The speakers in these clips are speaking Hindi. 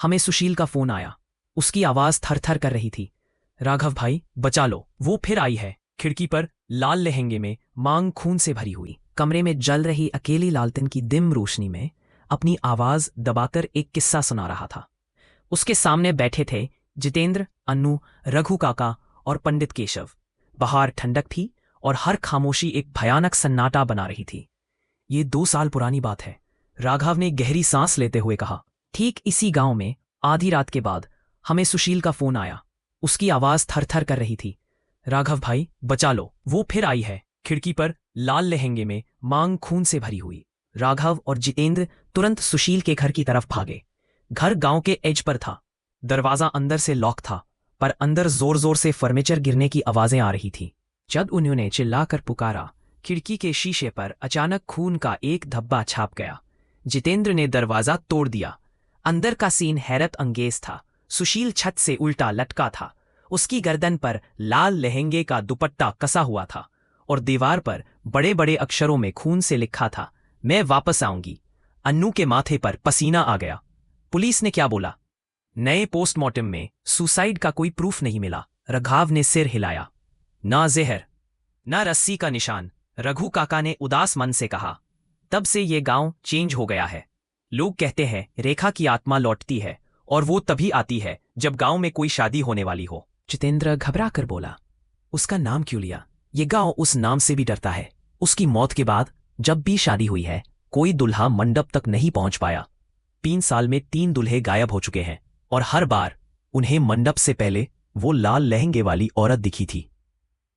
हमें सुशील का फोन आया। उसकी आवाज थर थर कर रही थी। राघव भाई बचा लो, वो फिर आई है। खिड़की पर लाल लहंगे में, मांग खून से भरी हुई, कमरे में जल रही अकेली लालटेन की डिम रोशनी में अपनी आवाज दबाकर एक किस्सा सुना रहा था। उसके सामने बैठे थे जितेंद्र, अन्नू, रघु काका और पंडित केशव। बाहर ठंडक थी और हर खामोशी एक भयानक सन्नाटा बना रही थी। ये 2 साल पुरानी बात है, राघव ने गहरी सांस लेते हुए कहा। ठीक इसी गांव में आधी रात के बाद हमें सुशील का फोन आया। उसकी आवाज थर थर कर रही थी। राघव भाई बचा लो, वो फिर आई है। खिड़की पर लाल लहंगे में, मांग खून से भरी हुई। राघव और जितेंद्र तुरंत सुशील के घर की तरफ भागे। घर गांव के एज पर था। दरवाजा अंदर से लॉक था, पर अंदर जोर जोर से फर्नीचर गिरने की आवाजें आ रही थी। जब उन्होंने चिल्लाकर पुकारा, खिड़की के शीशे पर अचानक खून का एक धब्बा छाप गया। जितेंद्र ने दरवाजा तोड़ दिया। अंदर का सीन हैरत अंगेज था। सुशील छत से उल्टा लटका था। उसकी गर्दन पर लाल लहंगे का दुपट्टा कसा हुआ था और दीवार पर बड़े बड़े अक्षरों में खून से लिखा था, मैं वापस आऊंगी। अन्नू के माथे पर पसीना आ गया। पुलिस ने क्या बोला? नए पोस्टमार्टम में सुसाइड का कोई प्रूफ नहीं मिला। राघव ने सिर हिलाया। ना जहर, ना रस्सी का निशान। रघु काका ने उदास मन से कहा। तब से ये गांव चेंज हो गया है। लोग कहते हैं रेखा की आत्मा लौटती है, और वो तभी आती है जब गांव में कोई शादी होने वाली हो। जितेंद्र घबरा कर बोला, उसका नाम क्यों लिया? ये गांव उस नाम से भी डरता है। उसकी मौत के बाद जब भी शादी हुई है, कोई दुल्हा मंडप तक नहीं पहुंच पाया। 3 साल में 3 दुल्हे गायब हो चुके हैं, और हर बार उन्हें मंडप से पहले वो लाल लहंगे वाली औरत दिखी थी।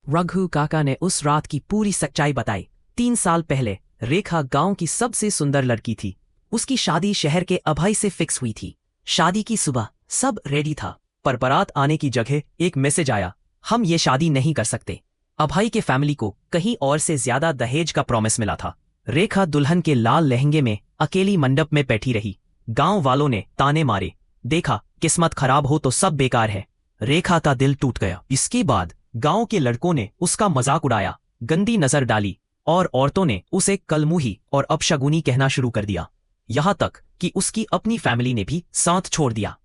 रघु काका ने उस रात की पूरी सच्चाई बताई। 3 साल पहले रेखा गांव की सबसे सुंदर लड़की थी। उसकी शादी शहर के अभय से फिक्स हुई थी। शादी की सुबह सब रेडी था, पर बारात आने की जगह एक मैसेज आया, हम ये शादी नहीं कर सकते। अभय के फैमिली को कहीं और से ज्यादा दहेज का प्रॉमिस मिला था। रेखा दुल्हन के लाल लहंगे में अकेली मंडप में बैठी रही। गांव वालों ने ताने मारे, देखा किस्मत खराब हो तो सब बेकार है। रेखा का दिल टूट गया। इसके बाद गांव के लड़कों ने उसका मजाक उड़ाया, गंदी नजर डाली, और औरतों ने उसे कलमुही और अपशगुनी कहना शुरू कर दिया। यहां तक कि उसकी अपनी फैमिली ने भी साथ छोड़ दिया।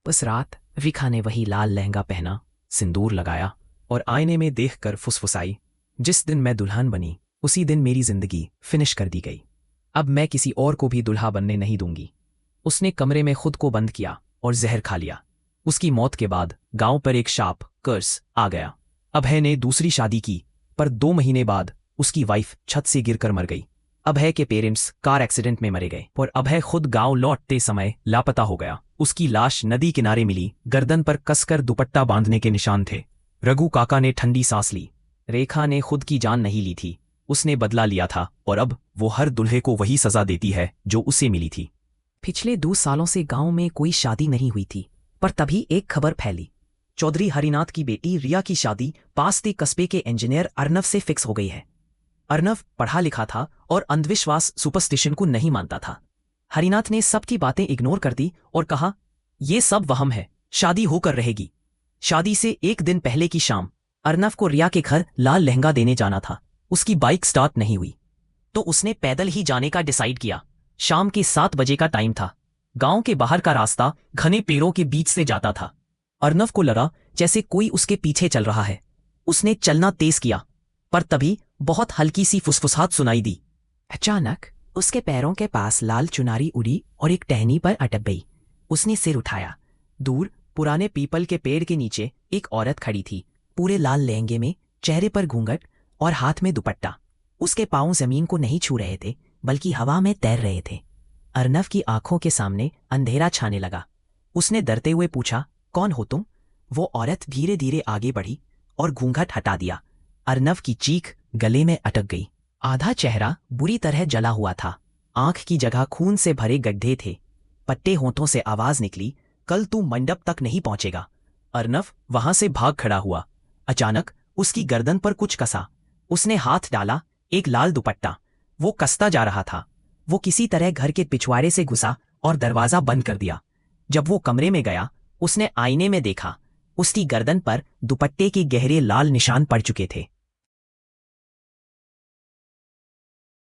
उस रात रेखा ने वही लाल लहंगा पहना, सिंदूर लगाया और आईने में देखकर फुसफुसाई, जिस दिन मैं दुल्हन बनी उसी दिन मेरी जिंदगी फिनिश कर दी गई। अब मैं किसी और को भी दुल्हा बनने नहीं दूंगी। उसने कमरे में खुद को बंद किया और जहर खा लिया। उसकी मौत के बाद गांव पर एक शाप, कर्स आ गया। अभय ने दूसरी शादी की, पर 2 महीने बाद उसकी वाइफ छत से गिरकर मर गई। अभय के पेरेंट्स कार एक्सीडेंट में मरे गए, और अभय खुद गांव लौटते समय लापता हो गया। उसकी लाश नदी किनारे मिली। गर्दन पर कसकर दुपट्टा बांधने के निशान थे। रघु काका ने ठंडी सांस ली। रेखा ने खुद की जान नहीं ली थी, उसने बदला लिया था, और अब वो हर दुल्हे को वही सजा देती है जो उसे मिली थी। पिछले 2 सालों से गांव में कोई शादी नहीं हुई थी, पर तभी एक खबर फैली। चौधरी हरिनाथ की बेटी रिया की शादी पास के कस्बे के इंजीनियर अर्नव से फिक्स हो गई है। अर्नव पढ़ा लिखा था और अंधविश्वास, सुपरस्टिशन को नहीं मानता था। हरिनाथ ने सबकी बातें इग्नोर कर दी और कहा, ये सब वहम है, शादी होकर रहेगी। शादी से 1 दिन पहले की शाम अर्नव को रिया के घर लाल लहंगा देने जाना था। उसकी बाइक स्टार्ट नहीं हुई, तो उसने पैदल ही जाने का डिसाइड किया। शाम के 7 बजे का टाइम था। गांव के बाहर का रास्ता घने पेड़ों के बीच से जाता था। अर्नव को लगा जैसे कोई उसके पीछे चल रहा है। उसने चलना तेज किया, पर तभी बहुत हल्की सी फुसफुसाहट सुनाई दी। अचानक उसके पैरों के पास लाल चुनारी उड़ी और एक टहनी पर अटक गई। उसने सिर उठाया। दूर पुराने पीपल के पेड़ के नीचे एक औरत खड़ी थी, पूरे लाल लहंगे में, चेहरे पर घूंघट और हाथ में दुपट्टा। उसके पांव जमीन को नहीं छू रहे थे, बल्कि हवा में तैर रहे थे। अर्नव की आंखों के सामने अंधेरा छाने लगा। उसने डरते हुए पूछा, कौन हो तुम? वो औरत धीरे धीरे आगे बढ़ी और घूंघट हटा दिया। अर्नव की चीख गले में अटक गई। आधा चेहरा बुरी तरह जला हुआ था। आंख की जगह खून से भरे गड्ढे थे। पट्टे होंठों से आवाज निकली, कल तू मंडप तक नहीं पहुंचेगा। अर्नव वहां से भाग खड़ा हुआ। अचानक उसकी गर्दन पर कुछ कसा। उसने हाथ डाला, एक लाल दुपट्टा। वो कसता जा रहा था। वो किसी तरह घर के पिछवाड़े से घुसा और दरवाजा बंद कर दिया। जब वो कमरे में गया, उसने आईने में देखा। उसकी गर्दन पर दुपट्टे के गहरे लाल निशान पड़ चुके थे।